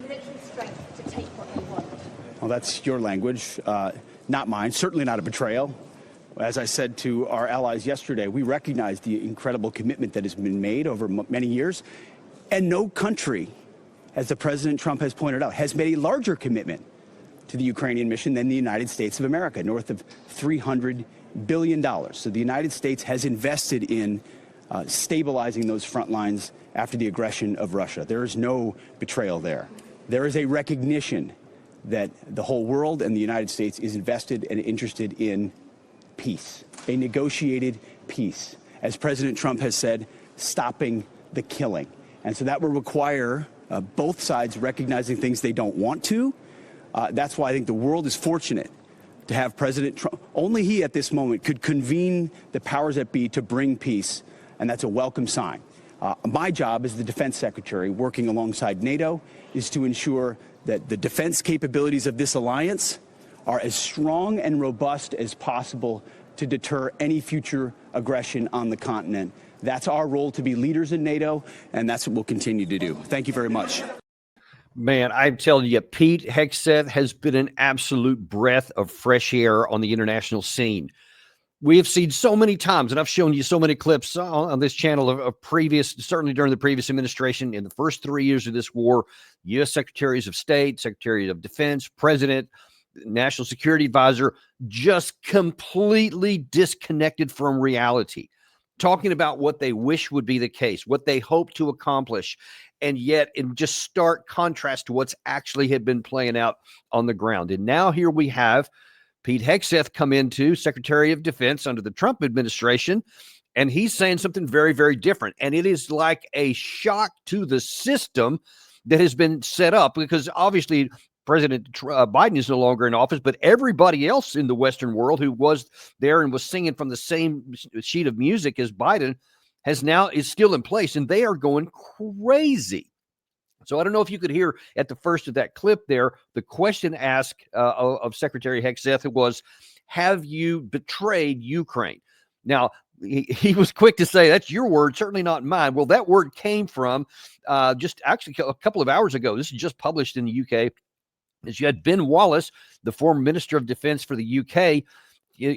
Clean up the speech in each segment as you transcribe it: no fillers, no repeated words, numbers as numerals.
military strength to take what they want. Well, that's your language, not mine. Certainly not a betrayal. As I said to our allies yesterday, we recognize the incredible commitment that has been made over many years. And no country, as the President Trump has pointed out, has made a larger commitment to the Ukrainian mission than the United States of America, north of $300 billion. So the United States has invested in stabilizing those front lines after the aggression of Russia. There is no betrayal there. There is a recognition that the whole world and the United States is invested and interested in peace, a negotiated peace. As President Trump has said, stopping the killing. And so that will require both sides recognizing things they don't want to. That's why I think the world is fortunate to have President Trump. Only he at this moment could convene the powers that be to bring peace, and that's a welcome sign. My job as the defense secretary, working alongside NATO, is to ensure that the defense capabilities of this alliance are as strong and robust as possible to deter any future aggression on the continent. That's our role, to be leaders in NATO, and that's what we'll continue to do. Thank you very much. Man, I'm telling you, Pete Hegseth has been an absolute breath of fresh air on the international scene. We have seen so many times, and I've shown you so many clips on this channel of previous, certainly during the previous administration, in the first 3 years of this war, U.S. Secretaries of State, Secretary of Defense, President, National Security Advisor, just completely disconnected from reality, talking about what they wish would be the case, what they hope to accomplish, and yet in just stark contrast to what's actually had been playing out on the ground. And now here we have Pete Hegseth come into Secretary of Defense under the Trump administration, and he's saying something very, very different. And it is like a shock to the system that has been set up, because obviously President Biden is no longer in office, but everybody else in the Western world who was there and was singing from the same sheet of music as Biden is still in place, and they are going crazy. So I don't know if you could hear at the first of that clip there, the question asked of Secretary Hegseth was, have you betrayed Ukraine? Now, he was quick to say, that's your word, certainly not mine. Well, that word came from just actually a couple of hours ago. This is just published in the UK. As you had Ben Wallace, the former Minister of Defense for the UK,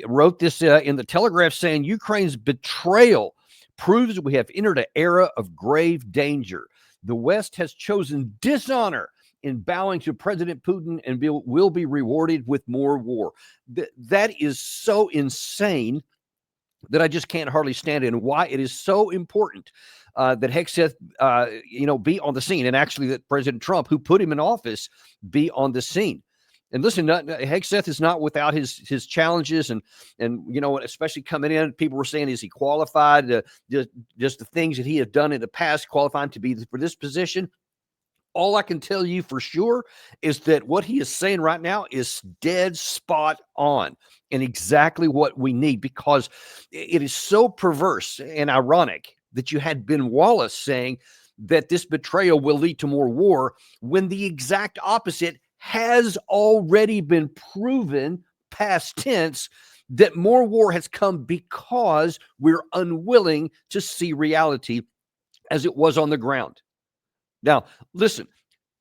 wrote this in the Telegraph, saying Ukraine's betrayal proves we have entered an era of grave danger. The West has chosen dishonor in bowing to President Putin and will be rewarded with more war. That is so insane that I just can't hardly stand it, and why it is so important that Hegseth, be on the scene, and actually that President Trump, who put him in office, be on the scene. And listen, Hegseth is not without his challenges, and especially coming in, people were saying, is he qualified? Just the things that he had done in the past qualifying to be for this position. All I can tell you for sure is that what he is saying right now is dead spot on and exactly what we need, because it is so perverse and ironic that you had Ben Wallace saying that this betrayal will lead to more war, when the exact opposite has already been proven, past tense, that more war has come because we're unwilling to see reality as it was on the ground. Now, listen,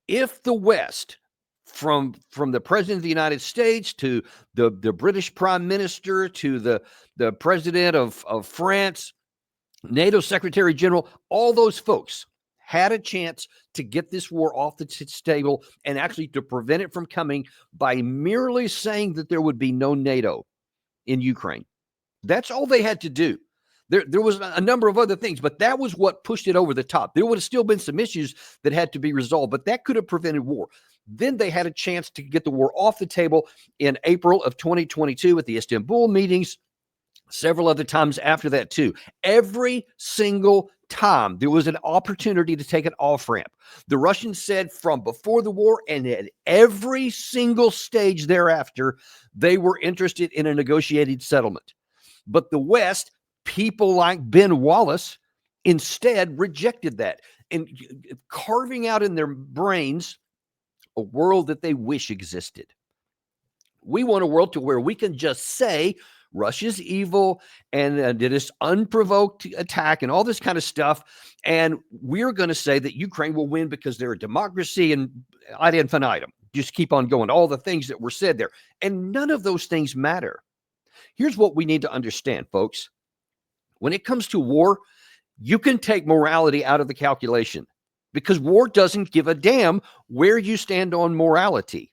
if the West, from the President of the United States to the British Prime Minister to the President of France, NATO Secretary General, all those folks had a chance to get this war off the table and actually to prevent it from coming by merely saying that there would be no NATO in Ukraine. That's all they had to do. There was a number of other things, but that was what pushed it over the top. There would have still been some issues that had to be resolved, but that could have prevented war. Then they had a chance to get the war off the table in April of 2022 at the Istanbul meetings, several other times after that too. Every single time there was an opportunity to take an off-ramp. The Russians said from before the war and at every single stage thereafter, they were interested in a negotiated settlement. But the West, people like Ben Wallace, instead rejected that, and carving out in their brains a world that they wish existed. We want a world to where we can just say Russia's evil and did this unprovoked attack and all this kind of stuff. And we're going to say that Ukraine will win because they're a democracy and ad infinitum. Just keep on going. All the things that were said there. And none of those things matter. Here's what we need to understand, folks. When it comes to war, you can take morality out of the calculation because war doesn't give a damn where you stand on morality,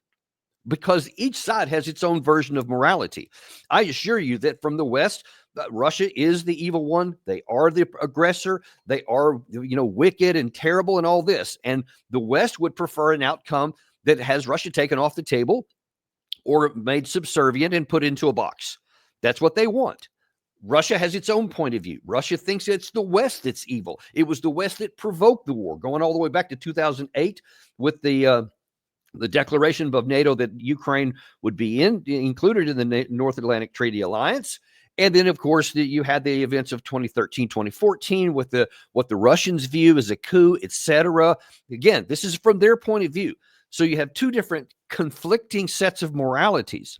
because each side has its own version of morality. I assure you that from the West, Russia is the evil one. They are the aggressor. They are, wicked and terrible and all this. And the West would prefer an outcome that has Russia taken off the table or made subservient and put into a box. That's what they want. Russia has its own point of view. Russia thinks it's the West that's evil. It was the West that provoked the war, going all the way back to 2008 with the declaration of NATO that Ukraine would be included in the North Atlantic Treaty Alliance. And then, of course, you had the events of 2013, 2014 with what the Russians view as a coup, etc. Again, this is from their point of view. So you have two different conflicting sets of moralities.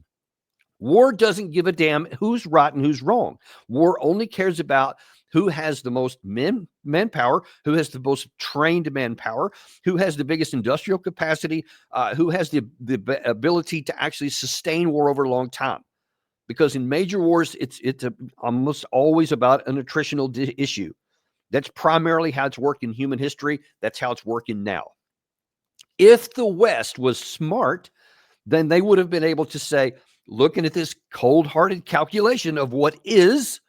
War doesn't give a damn who's right and who's wrong. War only cares about who has the most manpower, who has the most trained manpower, who has the biggest industrial capacity, who has the ability to actually sustain war over a long time. Because in major wars, it's almost always about an attritional issue. That's primarily how it's worked in human history. That's how it's working now. If the West was smart, then they would have been able to say, looking at this cold-hearted calculation of what is,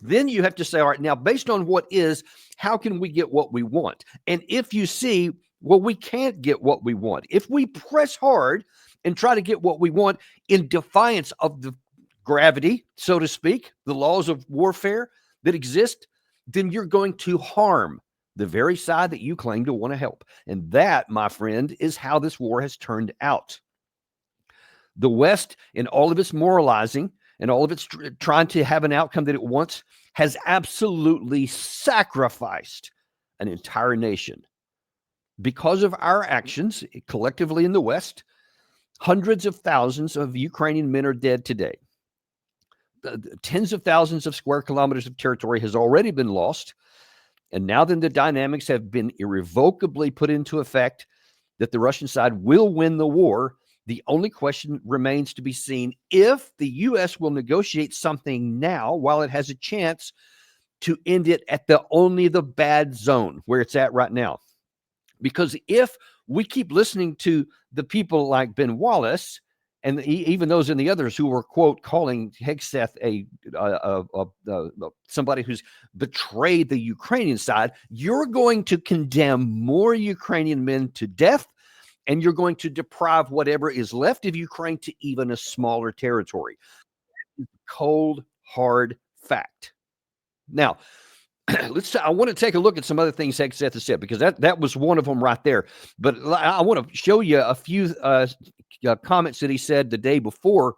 then you have to say, all right, now based on what is, how can we get what we want? And if you see, well, we can't get what we want. If we press hard and try to get what we want in defiance of the gravity, so to speak, the laws of warfare that exist, then you're going to harm the very side that you claim to want to help. And that, my friend, is how this war has turned out. The West, in all of its moralizing and all of its trying to have an outcome that it wants, has absolutely sacrificed an entire nation. Because of our actions collectively in the West, hundreds of thousands of Ukrainian men are dead today. Tens of thousands of square kilometers of territory has already been lost. And now then the dynamics have been irrevocably put into effect that the Russian side will win the war. The only question remains to be seen if the U.S. will negotiate something now while it has a chance to end it at only the bad zone where it's at right now. Because if we keep listening to the people like Ben Wallace and even those and the others who were, quote, calling Hegseth somebody who's betrayed the Ukrainian side, you're going to condemn more Ukrainian men to death, and you're going to deprive whatever is left of Ukraine to even a smaller territory. Cold, hard fact. Now, I want to take a look at some other things Hegseth has said, because that was one of them right there. But I want to show you a few comments that he said the day before,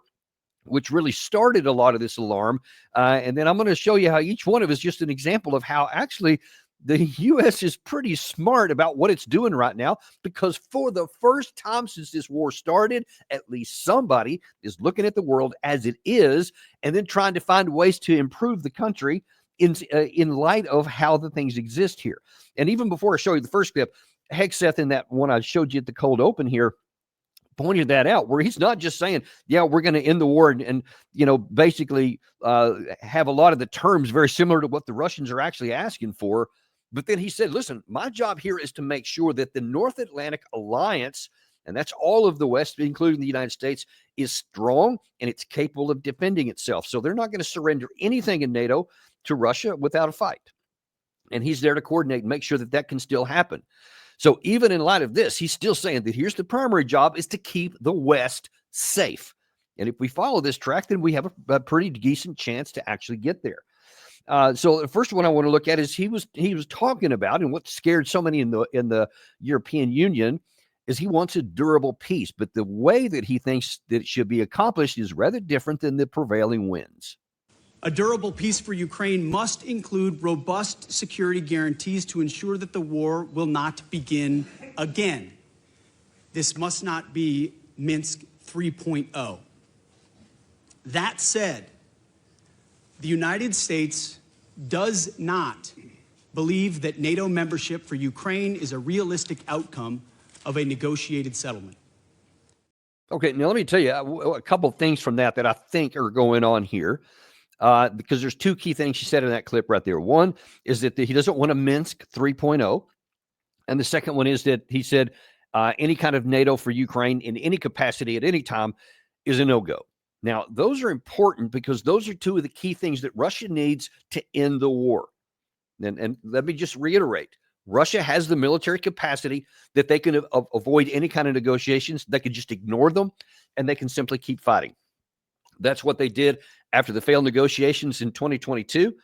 which really started a lot of this alarm. And then I'm going to show you how each one of us is just an example of how actually the U.S. is pretty smart about what it's doing right now, because for the first time since this war started, at least somebody is looking at the world as it is and then trying to find ways to improve the country in light of how the things exist here. And even before I show you the first clip, Hegseth, in that one I showed you at the cold open here, pointed that out, where he's not just saying, yeah, we're going to end the war and basically have a lot of the terms very similar to what the Russians are actually asking for. But then he said, listen, my job here is to make sure that the North Atlantic Alliance, and that's all of the West, including the United States, is strong and it's capable of defending itself. So they're not going to surrender anything in NATO to Russia without a fight. And he's there to coordinate and make sure that that can still happen. So even in light of this, he's still saying that here's the primary job, is to keep the West safe. And if we follow this track, then we have a pretty decent chance to actually get there. So the first one I want to look at is he was talking about, and what scared so many in the European Union is he wants a durable peace, but the way that he thinks that it should be accomplished is rather different than the prevailing winds. A durable peace for Ukraine must include robust security guarantees to ensure that the war will not begin again. This must not be Minsk 3.0. That said, The United States does not believe that NATO membership for Ukraine is a realistic outcome of a negotiated settlement. Okay, now let me tell you a couple things from that I think are going on here, because there's two key things she said in that clip right there. One is that he doesn't want a Minsk 3.0, and the second one is that he said any kind of NATO for Ukraine in any capacity at any time is a no-go. Now, those are important because those are two of the key things that Russia needs to end the war. And let me just reiterate, Russia has the military capacity that they can avoid any kind of negotiations. They can just ignore them, and they can simply keep fighting. That's what they did after the failed negotiations in 2022,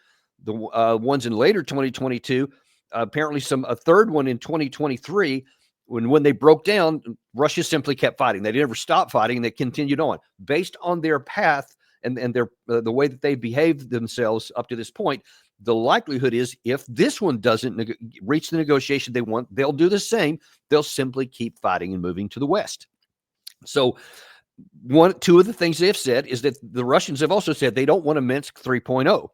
the ones in later 2022, apparently a third one in 2023. When they broke down, Russia simply kept fighting. They never stopped fighting, and they continued on. Based on their path and their the way that they behaved themselves up to this point, the likelihood is if this one doesn't reach the negotiation they want, they'll do the same. They'll simply keep fighting and moving to the west. So two of the things they've said is that the Russians have also said they don't want a Minsk 3.0.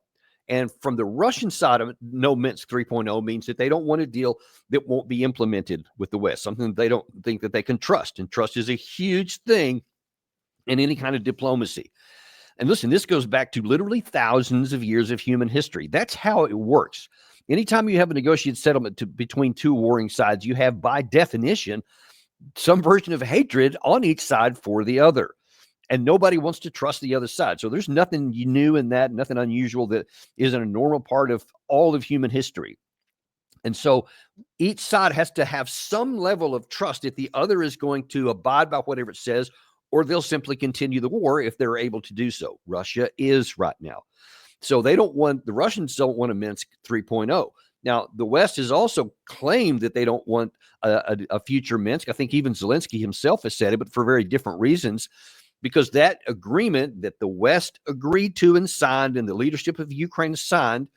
And from the Russian side of it, no Minsk 3.0 means that they don't want a deal that won't be implemented with the West, something they don't think that they can trust. And trust is a huge thing in any kind of diplomacy. And listen, this goes back to literally thousands of years of human history. That's how it works. Anytime you have a negotiated settlement between two warring sides, you have, by definition, some version of hatred on each side for the other. And nobody wants to trust the other side. So there's nothing new in that, nothing unusual that isn't a normal part of all of human history. And so each side has to have some level of trust that the other is going to abide by whatever it says, or they'll simply continue the war if they're able to do so. Russia is right now. So the Russians don't want a Minsk 3.0. Now, the West has also claimed that they don't want a future Minsk. I think even Zelensky himself has said it, but for very different reasons. Because that agreement that the West agreed to and signed and the leadership of Ukraine signed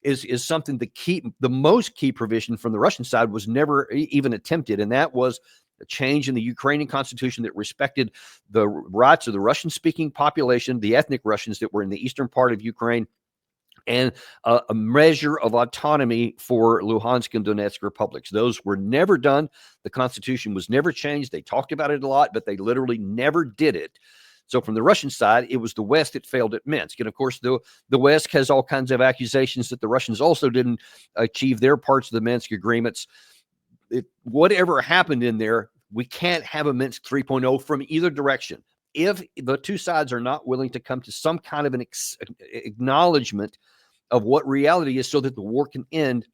is something the most key provision from the Russian side was never even attempted. And that was a change in the Ukrainian constitution that respected the rights of the Russian-speaking population, the ethnic Russians that were in the eastern part of Ukraine, and a measure of autonomy for Luhansk and Donetsk republics. Those were never done. The Constitution was never changed. They talked about it a lot, but they literally never did it. So from the Russian side, it was the West that failed at Minsk. And of course, the West has all kinds of accusations that the Russians also didn't achieve their parts of the Minsk agreements. Whatever happened in there, we can't have a Minsk 3.0 from either direction. If the two sides are not willing to come to some kind of an acknowledgement of what reality is so that the war can end,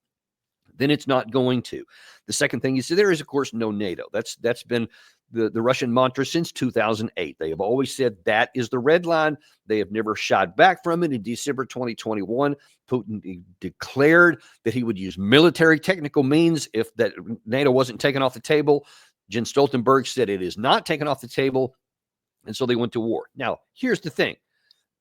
then it's not going to. The second thing is there is, of course, no NATO. That's been the Russian mantra since 2008. They have always said that is the red line. They have never shied back from it. In December 2021, Putin declared that he would use military technical means if that NATO wasn't taken off the table. Jens Stoltenberg said it is not taken off the table. And so they went to war. Now, here's the thing.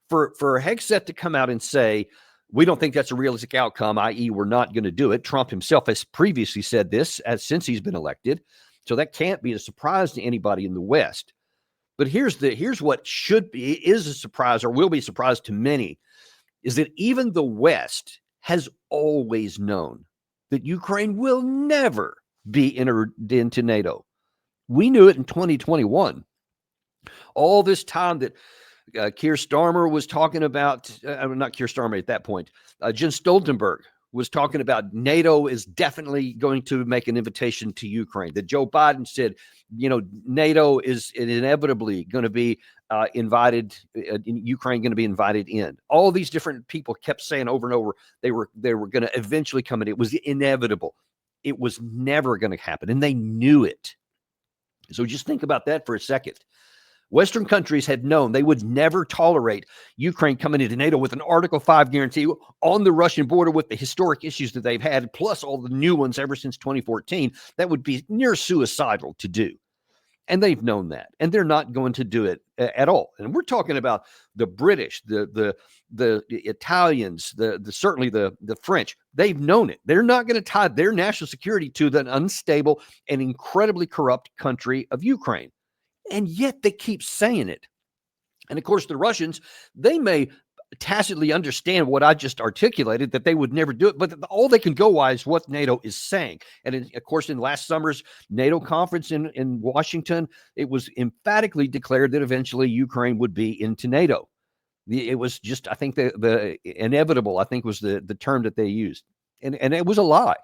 For Hegseth to come out and say, we don't think that's a realistic outcome, i.e. we're not going to do it. Trump himself has previously said this since he's been elected. So that can't be a surprise to anybody in the West. But here's what is a surprise, or will be a surprise to many, is that even the West has always known that Ukraine will never be entered into NATO. We knew it in 2021. All this time that Keir Starmer was talking about, not Keir Starmer at that point, Jens Stoltenberg was talking about NATO is definitely going to make an invitation to Ukraine. That Joe Biden said, NATO is inevitably going to be invited, Ukraine going to be invited in. All these different people kept saying over and over they were going to eventually come in. It was inevitable. It was never going to happen, and they knew it. So just think about that for a second. Western countries had known they would never tolerate Ukraine coming into NATO with an Article 5 guarantee on the Russian border with the historic issues that they've had, plus all the new ones ever since 2014. That would be near suicidal to do. And they've known that, and they're not going to do it at all. And we're talking about the British, the Italians, certainly the French. They've known it. They're not going to tie their national security to the unstable and incredibly corrupt country of Ukraine. And yet they keep saying it. And of course, the Russians, they may tacitly understand what I just articulated, that they would never do it. But all they can go by is what NATO is saying. And of course, in last summer's NATO conference in Washington, it was emphatically declared that eventually Ukraine would be into NATO. It was just, I think, the inevitable, I think, was the term that they used. And it was a lie.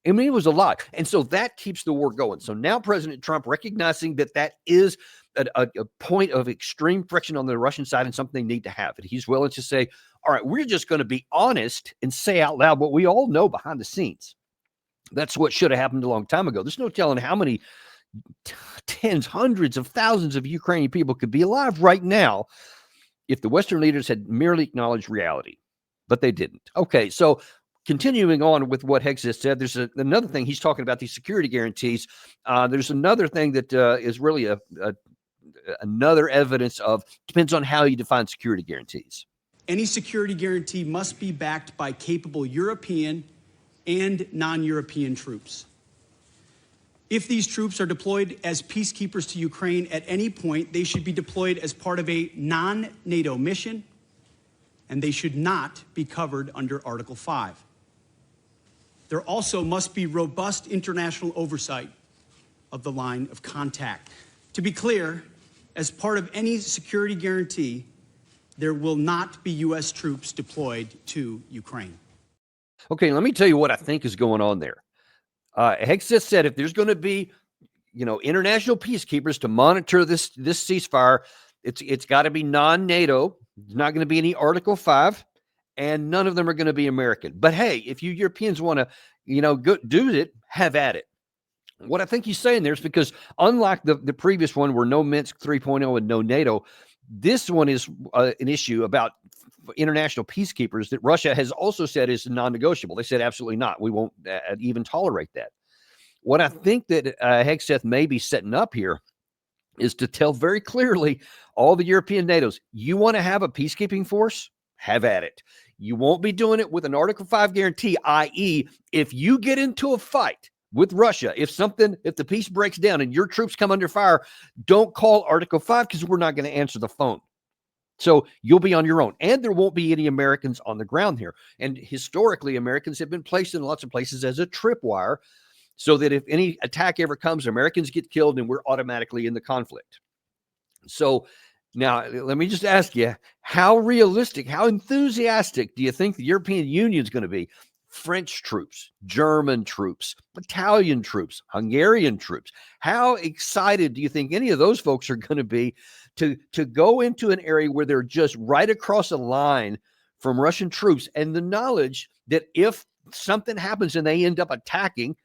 I mean, it was a lie. And so that keeps the war going. So now President Trump, recognizing that is a point of extreme friction on the Russian side and something they need to have, and he's willing to say, all right, we're just going to be honest and say out loud what we all know behind the scenes. That's what should have happened a long time ago. There's no telling how many tens, hundreds of thousands of Ukrainian people could be alive right now if the Western leaders had merely acknowledged reality, but they didn't. Okay, so continuing on with what Hegseth said, there's another thing. He's talking about these security guarantees. There's another thing that is really another evidence of, depends on how you define security guarantees. Any security guarantee must be backed by capable European and non-European troops. If these troops are deployed as peacekeepers to Ukraine at any point, they should be deployed as part of a non-NATO mission, and they should not be covered under Article 5. There also must be robust international oversight of the line of contact. To be clear, as part of any security guarantee, there will not be U.S. troops deployed to Ukraine. Okay, let me tell you what I think is going on there. Hegseth said if there's going to be, international peacekeepers to monitor this ceasefire, it's got to be non-NATO. There's not going to be any Article 5, and none of them are going to be American. But hey, if you Europeans want to, go do it, have at it. What I think he's saying there is because unlike the previous one where no Minsk 3.0 and no NATO, this one is an issue about international peacekeepers that Russia has also said is non-negotiable. They said absolutely not. We won't even tolerate that. What I think that Hegseth may be setting up here is to tell very clearly all the European NATOs, you want to have a peacekeeping force? Have at it. You won't be doing it with an Article 5 guarantee, i.e., if you get into a fight with Russia, if the peace breaks down and your troops come under fire, don't call Article 5 because we're not going to answer the phone. So you'll be on your own, and there won't be any Americans on the ground here. And historically, Americans have been placed in lots of places as a tripwire so that if any attack ever comes, Americans get killed and we're automatically in the conflict. So now let me just ask you, how realistic, how enthusiastic do you think the European Union is going to be? French troops, German troops, Italian troops, Hungarian troops. How excited do you think any of those folks are going to be to go into an area where they're just right across a line from Russian troops, and the knowledge that if something happens and they end up attacking,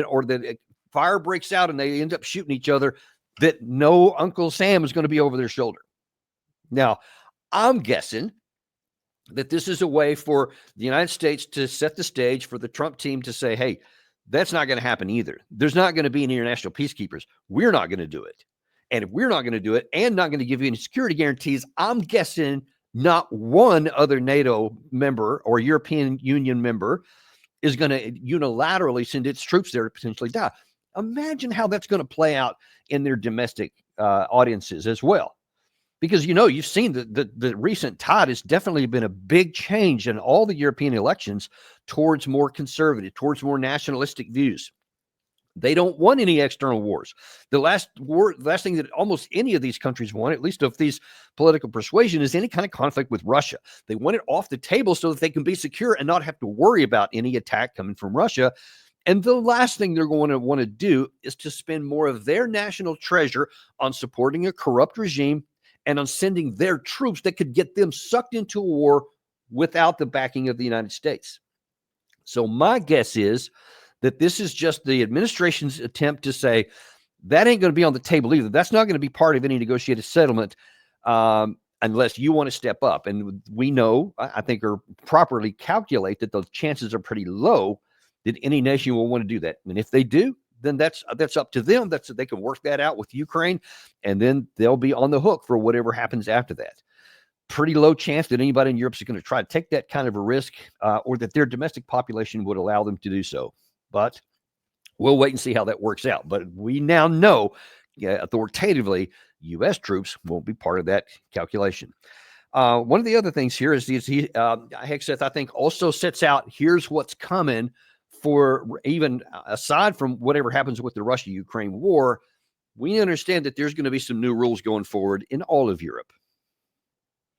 or that fire breaks out and they end up shooting each other, that no Uncle Sam is going to be over their shoulder? Now, I'm guessing that this is a way for the United States to set the stage for the Trump team to say, hey, that's not going to happen either. There's not going to be any international peacekeepers. We're not going to do it. And if we're not going to do it and not going to give you any security guarantees, I'm guessing not one other NATO member or European Union member is going to unilaterally send its troops there to potentially die. Imagine how that's going to play out in their domestic audiences as well. Because, you've seen the recent tide has definitely been a big change in all the European elections towards more conservative, towards more nationalistic views. They don't want any external wars. The last thing that almost any of these countries want, at least of these political persuasion, is any kind of conflict with Russia. They want it off the table so that they can be secure and not have to worry about any attack coming from Russia. And the last thing they're going to want to do is to spend more of their national treasure on supporting a corrupt regime and on sending their troops that could get them sucked into a war without the backing of the United States. So my guess is that this is just the administration's attempt to say, that ain't going to be on the table either. That's not going to be part of any negotiated settlement unless you want to step up. And we know, I think, or properly calculate that the chances are pretty low that any nation will want to do that. And if they do, then that's up to them. They can work that out with Ukraine, and then they'll be on the hook for whatever happens after that. Pretty low chance that anybody in Europe is going to try to take that kind of a risk, or that their domestic population would allow them to do so. But we'll wait and see how that works out. But we now know, authoritatively, U.S. troops won't be part of that calculation. One of the other things here is Hegseth, I think, also sets out here's what's coming for even aside from whatever happens with the Russia-Ukraine war. We understand that there's going to be some new rules going forward in all of Europe.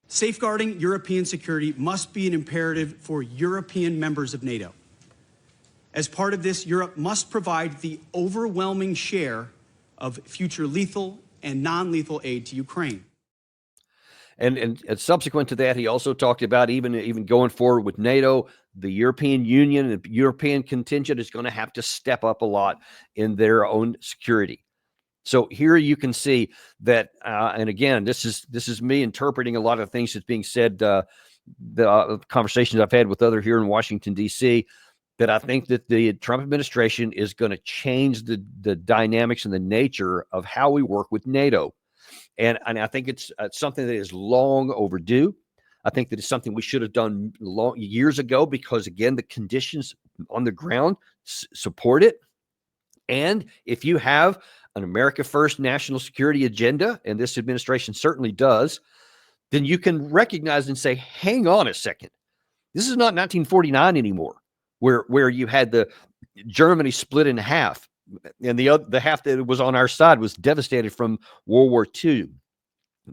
Safeguarding European security must be an imperative for European members of NATO. As part of this, Europe must provide the overwhelming share of future lethal and non-lethal aid to Ukraine. And subsequent to that, he also talked about even going forward with NATO, the European Union and European contingent is going to have to step up a lot in their own security. So here you can see that, and again, this is me interpreting a lot of things that's being said, the conversations I've had with other here in Washington, D.C., that I think that the Trump administration is going to change the dynamics and the nature of how we work with NATO. And I think it's something that is long overdue. I think that it's something we should have done years ago because, again, the conditions on the ground support it. And if you have an America First national security agenda, and this administration certainly does, then you can recognize and say, hang on a second. This is not 1949 anymore, where you had the Germany split in half. And the half that was on our side was devastated from World War II.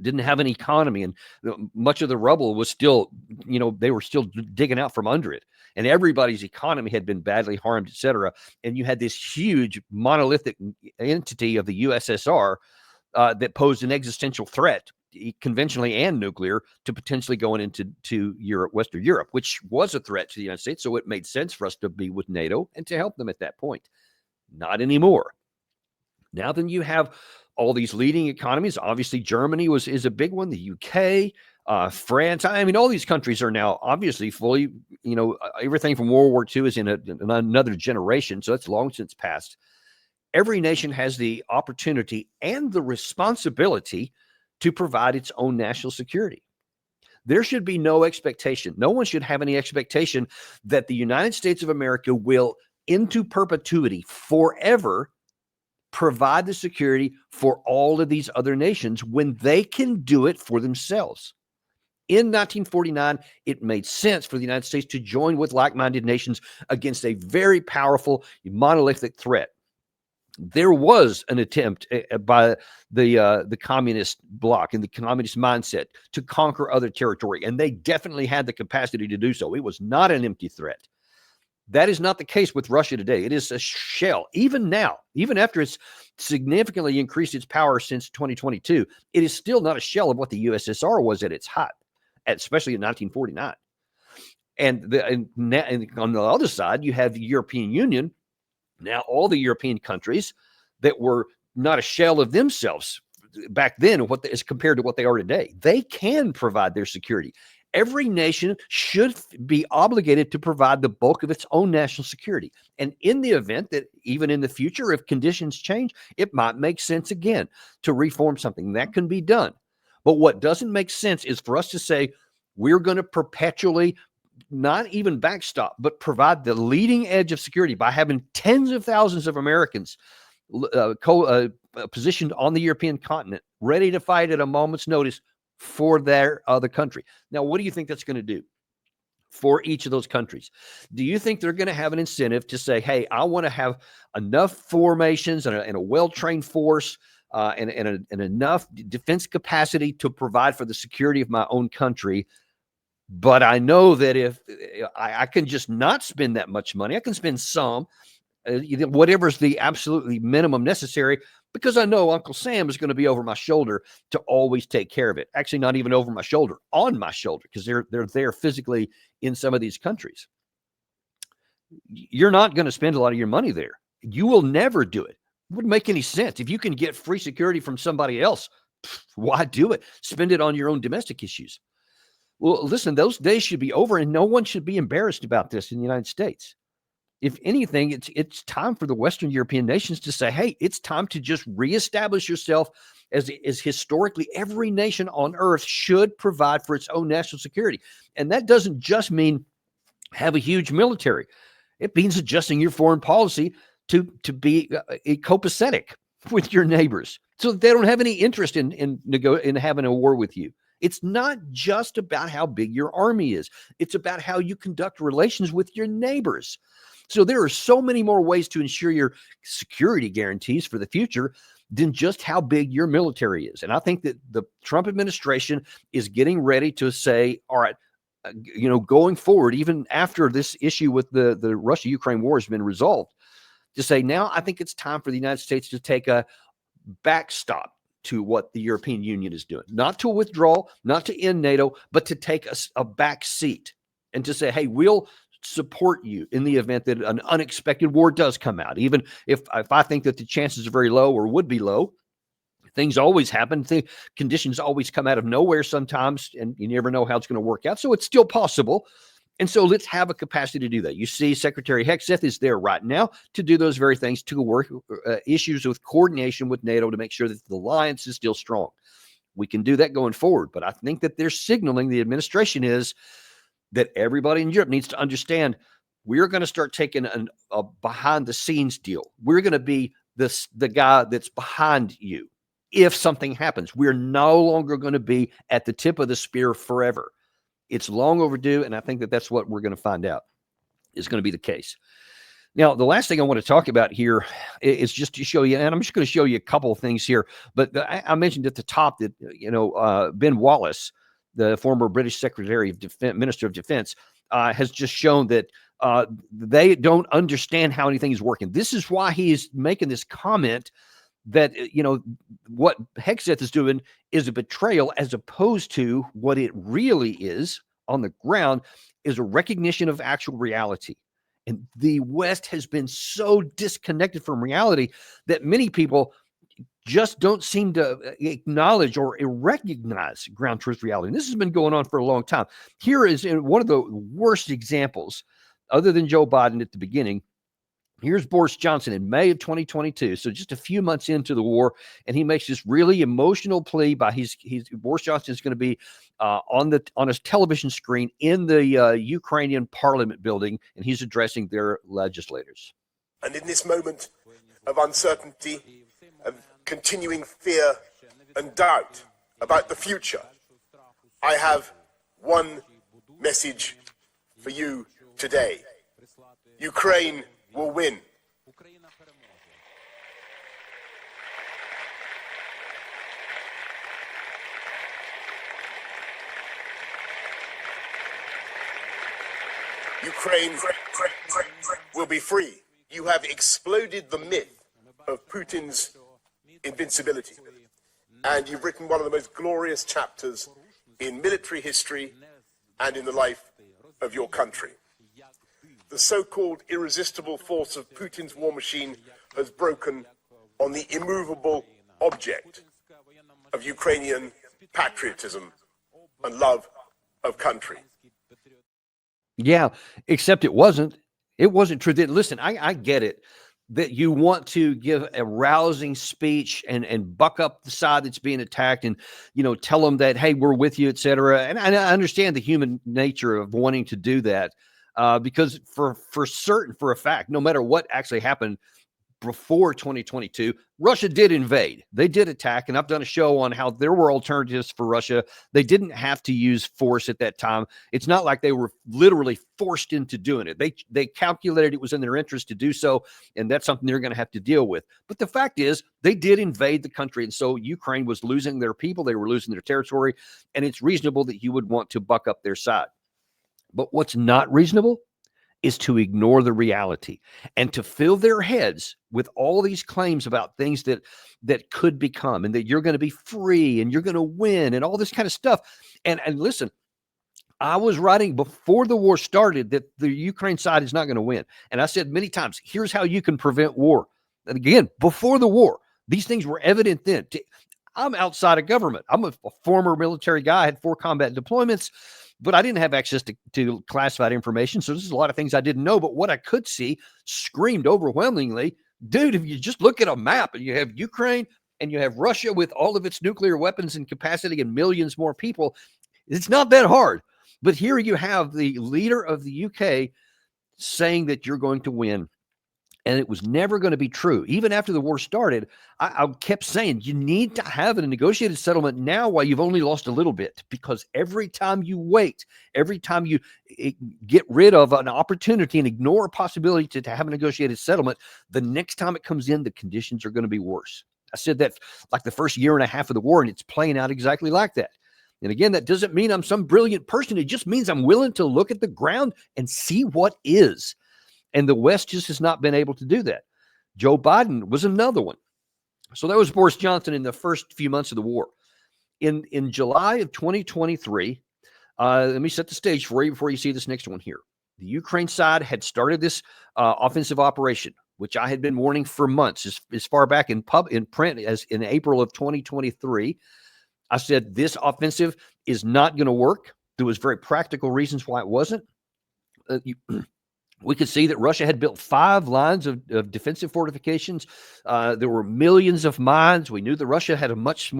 Didn't have an economy, and much of the rubble was still, they were still digging out from under it. And everybody's economy had been badly harmed, et cetera. And you had this huge monolithic entity of the USSR that posed an existential threat, conventionally and nuclear, to potentially going into Europe, Western Europe, which was a threat to the United States. So it made sense for us to be with NATO and to help them at that point. Not anymore. Now then you have all these leading economies. Obviously, Germany is a big one, the UK, France. I mean, all these countries are now obviously fully, everything from World War II is in another generation. So that's long since passed. Every nation has the opportunity and the responsibility to provide its own national security. There should be no expectation. No one should have any expectation that the United States of America will, into perpetuity, forever, provide the security for all of these other nations when they can do it for themselves. In 1949, it made sense for the United States to join with like-minded nations against a very powerful monolithic threat. There was an attempt by the communist bloc and the communist mindset to conquer other territory, and they definitely had the capacity to do so. It was not an empty threat. That is not the case with Russia today. It is a shell. Even now, even after it's significantly increased its power since 2022, it is still not a shell of what the USSR was at its height, especially in 1949. And on the other side, you have the European Union. Now, all the European countries that were not a shell of themselves back then, as compared to what they are today, they can provide their security. Every nation should be obligated to provide the bulk of its own national security. And in the event that even in the future, if conditions change, it might make sense again to reform something. That can be done. But what doesn't make sense is for us to say we're going to perpetually not even backstop, but provide the leading edge of security by having tens of thousands of Americans positioned on the European continent, ready to fight at a moment's notice for their other country. Now, what do you think that's going to do for each of those countries? Do you think they're going to have an incentive to say, hey, I want to have enough formations and a well-trained force and enough defense capacity to provide for the security of my own country? But I know that if I can just not spend that much money, I can spend some, whatever's the absolutely minimum necessary, because I know Uncle Sam is going to be over my shoulder to always take care of it. Actually, not even over my shoulder, on my shoulder, because they're there physically in some of these countries. You're not going to spend a lot of your money there. You will never do it. It wouldn't make any sense. If you can get free security from somebody else, why do it? Spend it on your own domestic issues. Well, listen, those days should be over, and no one should be embarrassed about this in the United States. If anything, it's time for the Western European nations to say, hey, it's time to just reestablish yourself as historically every nation on earth should provide for its own national security. And that doesn't just mean have a huge military. It means adjusting your foreign policy to be copacetic with your neighbors so that they don't have any interest in having a war with you. It's not just about how big your army is. It's about how you conduct relations with your neighbors. So there are so many more ways to ensure your security guarantees for the future than just how big your military is. And I think that the Trump administration is getting ready to say, all right, going forward, even after this issue with the Russia-Ukraine war has been resolved, to say now I think it's time for the United States to take a backstop to what the European Union is doing, not to withdraw, not to end NATO, but to take a back seat and to say, hey, we'll support you in the event that an unexpected war does come out. Even if I think that the chances are very low or would be low, things always happen. Conditions always come out of nowhere sometimes, and you never know how it's going to work out. So it's still possible. And so let's have a capacity to do that. You see Secretary Hegseth is there right now to do those very things, to work issues with coordination with NATO to make sure that the alliance is still strong. We can do that going forward. But I think that they're signaling, the administration is, that everybody in Europe needs to understand we're going to start taking a behind-the-scenes deal. We're going to be the guy that's behind you if something happens. We're no longer going to be at the tip of the spear forever. It's long overdue, and I think that that's what we're going to find out is going to be the case. Now, the last thing I want to talk about here is just to show you, and I'm just going to show you a couple of things here, but I mentioned at the top that, Ben Wallace, the former British Secretary of Defense, Minister of Defense, has just shown that they don't understand how anything is working. This is why he is making this comment that, what Hegseth is doing is a betrayal, as opposed to what it really is on the ground is a recognition of actual reality. And the West has been so disconnected from reality that many people just don't seem to acknowledge or recognize ground truth reality. And this has been going on for a long time. Here is one of the worst examples, other than Joe Biden at the beginning. Here's Boris Johnson in May of 2022. So just a few months into the war, and he makes this really emotional plea by Boris Johnson is going to be on a television screen in the Ukrainian parliament building, and he's addressing their legislators. And in this moment of uncertainty, of continuing fear and doubt about the future, I have one message for you today. Ukraine will win. Ukraine will be free. You have exploded the myth of Putin's invincibility, and you've written one of the most glorious chapters in military history and in the life of your country. The so-called irresistible force of Putin's war machine has broken on the immovable object of Ukrainian patriotism and love of country. Yeah, except it wasn't true. Listen, I get it that you want to give a rousing speech and buck up the side that's being attacked and, tell them that, hey, we're with you, et cetera. And I understand the human nature of wanting to do that. Because for a fact, no matter what actually happened before 2022, Russia did invade. They did attack, and I've done a show on how there were alternatives for Russia. They didn't have to use force at that time. It's not like they were literally forced into doing it. They calculated it was in their interest to do so, and that's something they're going to have to deal with. But the fact is, they did invade the country, and so Ukraine was losing their people. They were losing their territory, and it's reasonable that you would want to buck up their side. But what's not reasonable is to ignore the reality and to fill their heads with all these claims about things that could become, and that you're going to be free and you're going to win and all this kind of stuff. And listen, I was writing before the war started that the Ukraine side is not going to win. And I said many times, here's how you can prevent war. And again, before the war, these things were evident then. I'm outside of government. I'm a former military guy. I had 4 combat deployments. But I didn't have access to classified information. So there's a lot of things I didn't know. But what I could see screamed overwhelmingly, dude, if you just look at a map and you have Ukraine and you have Russia with all of its nuclear weapons and capacity and millions more people, it's not that hard. But here you have the leader of the UK saying that you're going to win. And it was never going to be true. Even after the war started, I kept saying, you need to have a negotiated settlement now while you've only lost a little bit, because every time you wait, every time you get rid of an opportunity and ignore a possibility to have a negotiated settlement, the next time it comes in, the conditions are going to be worse. I said that like the first year and a half of the war, and it's playing out exactly like that. And again, that doesn't mean I'm some brilliant person. It just means I'm willing to look at the ground and see what is. And the West just has not been able to do that. Joe Biden was another one. So that was Boris Johnson in the first few months of the war. In July of 2023, let me set the stage for you before you see this next one here. The Ukraine side had started this offensive operation, which I had been warning for months, as far back in print as in April of 2023. I said this offensive is not going to work. There was very practical reasons why it wasn't. We could see that Russia had built 5 lines of defensive fortifications. There were millions of mines. We knew that Russia had a much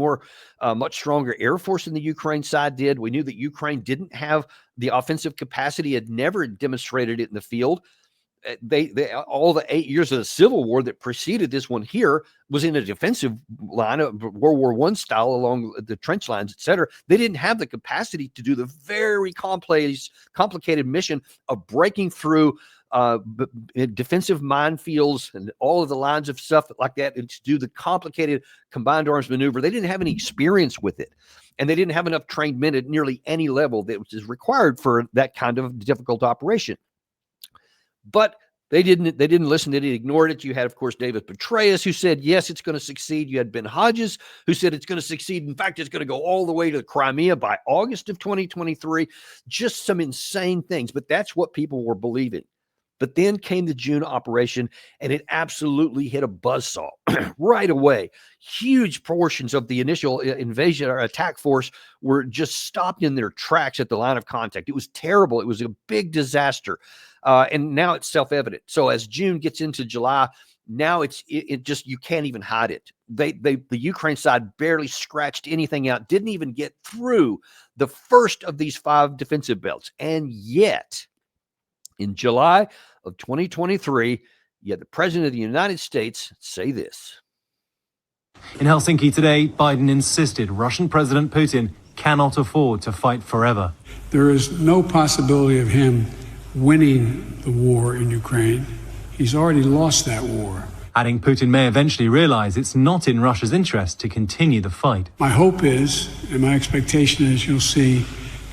stronger air force than the Ukraine side did. We knew that Ukraine didn't have the offensive capacity, had never demonstrated it in the field. They all the 8 years of the Civil War that preceded this one here was in a defensive line of World War I style along the trench lines, et cetera. They didn't have the capacity to do the very complicated mission of breaking through defensive minefields and all of the lines of stuff like that, and to do the complicated combined arms maneuver. They didn't have any experience with it, and they didn't have enough trained men at nearly any level that was required for that kind of difficult operation. But they didn't listen. They ignored it. You had, of course, David Petraeus, who said, yes, it's going to succeed. You had Ben Hodges, who said it's going to succeed. In fact, it's going to go all the way to Crimea by August of 2023. Just some insane things. But that's what people were believing. But then came the June operation, and it absolutely hit a buzzsaw right away. Huge portions of the initial invasion or attack force were just stopped in their tracks at the line of contact. It was terrible. It was a big disaster. And now it's self-evident. So as June gets into July, now it just, you can't even hide it. The Ukraine side barely scratched anything out, didn't even get through the first of these 5 defensive belts. And yet, in July of 2023, you had the President of the United States say this. In Helsinki today, Biden insisted Russian President Putin cannot afford to fight forever. There is no possibility of him winning the war in Ukraine. He's already lost that war. Adding Putin may eventually realize it's not in Russia's interest to continue the fight. My hope is, and my expectation is, you'll see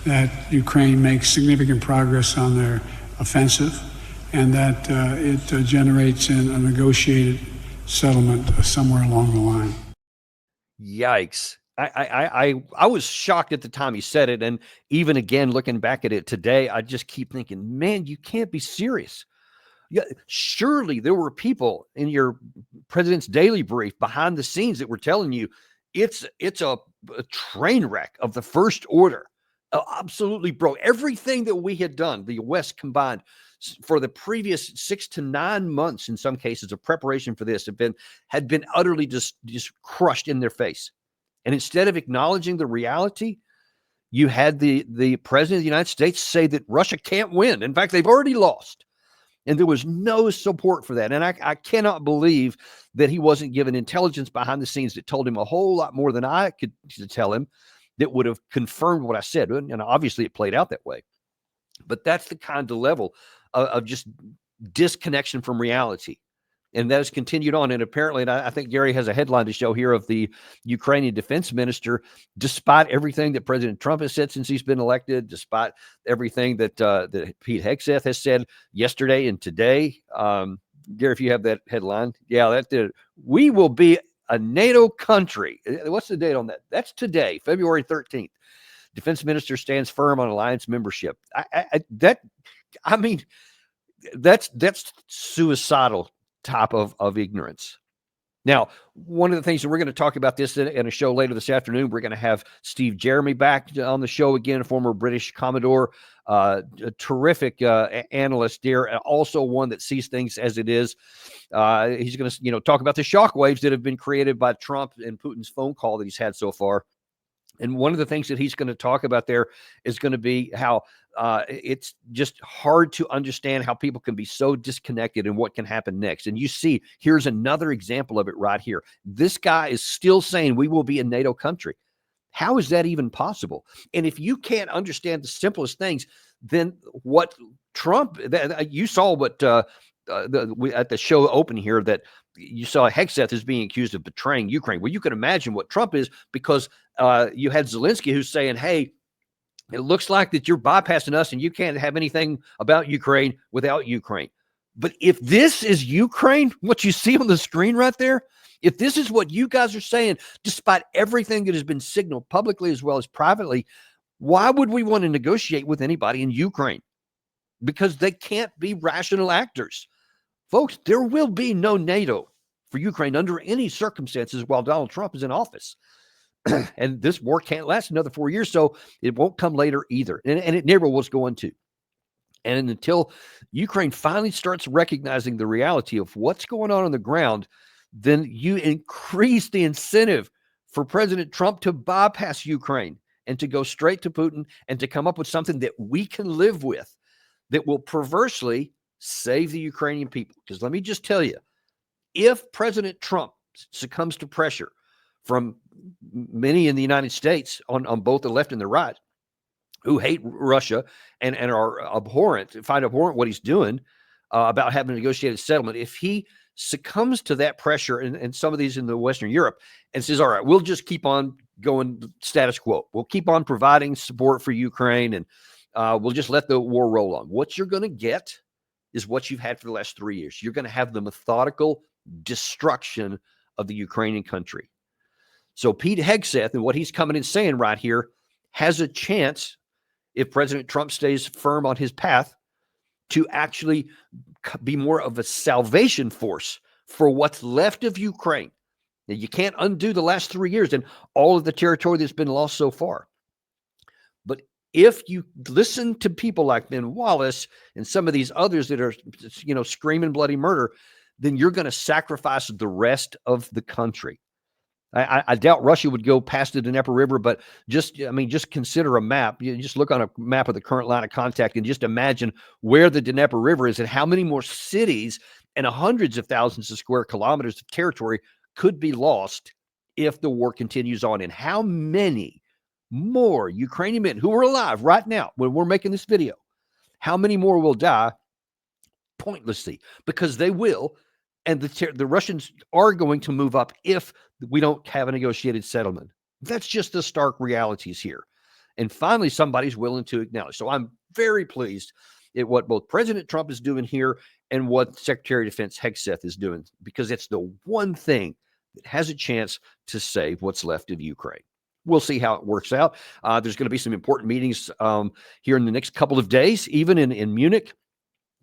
that Ukraine makes significant progress on their offensive, and that it generates a negotiated settlement somewhere along the line. Yikes. I was shocked at the time he said it. And even again, looking back at it today, I just keep thinking, man, you can't be serious. Yeah, surely there were people in your president's daily brief behind the scenes that were telling you it's a train wreck of the first order. Absolutely broke. Everything that we had done, the West combined, for the previous 6 to 9 months, in some cases, of preparation for this had been utterly just crushed in their face. And instead of acknowledging the reality, you had the President of the United States say that Russia can't win. In fact, they've already lost. And there was no support for that. And I cannot believe that he wasn't given intelligence behind the scenes that told him a whole lot more than I could tell him, that would have confirmed what I said. And obviously it played out that way. But that's the kind of level of just disconnection from reality. And that has continued on. And apparently, and I think Gary has a headline to show here of the Ukrainian defense minister, despite everything that President Trump has said since he's been elected, despite everything that Pete Hegseth has said yesterday and today. Gary, if you have that headline. Yeah, we will be a NATO country. What's the date on that? That's today, February 13th. Defense minister stands firm on alliance membership. That's suicidal type of ignorance. Now, one of the things that we're going to talk about this in a show later this afternoon, we're going to have Steve Jeremy back on the show again, a former British Commodore, a terrific analyst there, and also one that sees things as it is. He's going to, talk about the shockwaves that have been created by Trump and Putin's phone call that he's had so far. And one of the things that he's going to talk about there is going to be how it's just hard to understand how people can be so disconnected and what can happen next. And you see, here's another example of it right here. This guy is still saying we will be a NATO country. How is that even possible? And if you can't understand the simplest things, then what Trump, you saw what at the show open here that you saw Hegseth is being accused of betraying Ukraine. Well, you can imagine what Trump is, because you had Zelensky who's saying, hey, it looks like that you're bypassing us and you can't have anything about Ukraine without Ukraine. But if this is Ukraine, what you see on the screen right there, if this is what you guys are saying, despite everything that has been signaled publicly as well as privately, why would we want to negotiate with anybody in Ukraine? Because they can't be rational actors. Folks, there will be no NATO for Ukraine under any circumstances while Donald Trump is in office. And this war can't last another 4 years, so it won't come later either. And it never was going to. And until Ukraine finally starts recognizing the reality of what's going on the ground, then you increase the incentive for President Trump to bypass Ukraine and to go straight to Putin and to come up with something that we can live with that will perversely save the Ukrainian people. Because let me just tell you, if President Trump succumbs to pressure from many in the United States on both the left and the right, who hate Russia and are find abhorrent what he's doing about having a negotiated settlement, if he succumbs to that pressure and some of these in the Western Europe and says, all right, we'll just keep on going status quo. We'll keep on providing support for Ukraine and we'll just let the war roll on. What you're going to get is what you've had for the last 3 years. You're going to have the methodical destruction of the Ukrainian country. So Pete Hegseth and what he's coming in saying right here has a chance, if President Trump stays firm on his path, to actually be more of a salvation force for what's left of Ukraine. Now, you can't undo the last 3 years and all of the territory that's been lost so far. But if you listen to people like Ben Wallace and some of these others that are, screaming bloody murder, then you're going to sacrifice the rest of the country. I doubt Russia would go past the Dnieper River, but just consider a map. You just look on a map of the current line of contact and just imagine where the Dnieper River is and how many more cities and hundreds of thousands of square kilometers of territory could be lost if the war continues on. And how many more Ukrainian men who are alive right now when we're making this video, how many more will die pointlessly? Because they will. And the Russians are going to move up if we don't have a negotiated settlement. That's just the stark realities here. And finally, somebody's willing to acknowledge. So I'm very pleased at what both President Trump is doing here and what Secretary of Defense Hegseth is doing, because it's the one thing that has a chance to save what's left of Ukraine. We'll see how it works out. There's going to be some important meetings here in the next couple of days, even in Munich,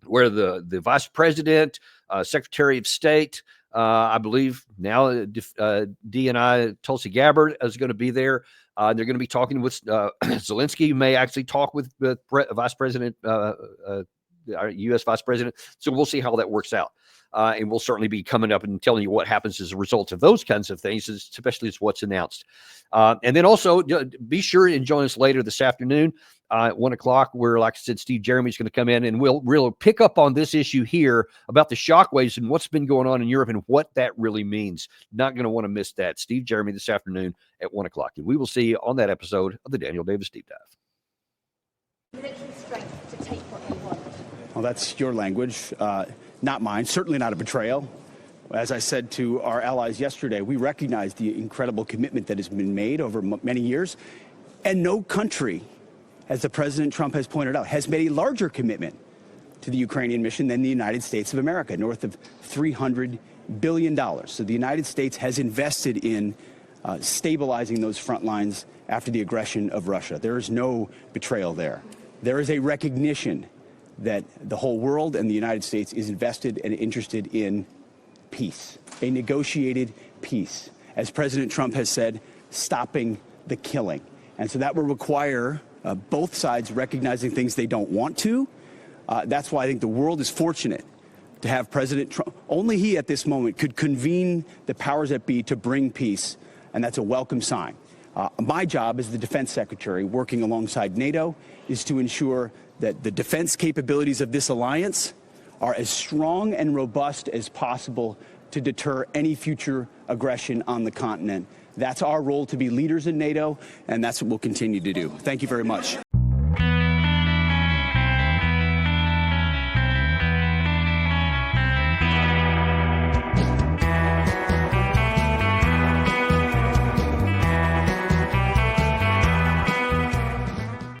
where the Vice President, Secretary of State, I believe now DNI Tulsi Gabbard is going to be there. They're going to be talking with Zelensky, who may actually talk with Vice President, our U.S. Vice President. So we'll see how that works out. And we'll certainly be coming up and telling you what happens as a result of those kinds of things, especially as what's announced. And then also be sure and join us later this afternoon at 1 o'clock, where, like I said, Steve Jeremy's going to come in and we'll pick up on this issue here about the shockwaves and what's been going on in Europe and what that really means. Not going to want to miss that. Steve Jeremy this afternoon at 1 o'clock. And we will see you on that episode of the Daniel Davis Deep Dive. Military strength to take what they want. Well, that's your language, not mine. Certainly not a betrayal. As I said to our allies yesterday, we recognize the incredible commitment that has been made over many years. And no country, as the President Trump has pointed out, has made a larger commitment to the Ukrainian mission than the United States of America, north of $300 billion. So the United States has invested in stabilizing those front lines after the aggression of Russia. There is no betrayal there. There is a recognition that the whole world and the United States is invested and interested in peace, a negotiated peace. As President Trump has said, stopping the killing. And so that will require both sides recognizing things they don't want to. That's why I think the world is fortunate to have President Trump. Only he at this moment could convene the powers that be to bring peace, and that's a welcome sign. My job as the defense secretary, working alongside NATO, is to ensure that the defense capabilities of this alliance are as strong and robust as possible to deter any future aggression on the continent. That's our role, to be leaders in NATO, and that's what we'll continue to do. Thank you very much.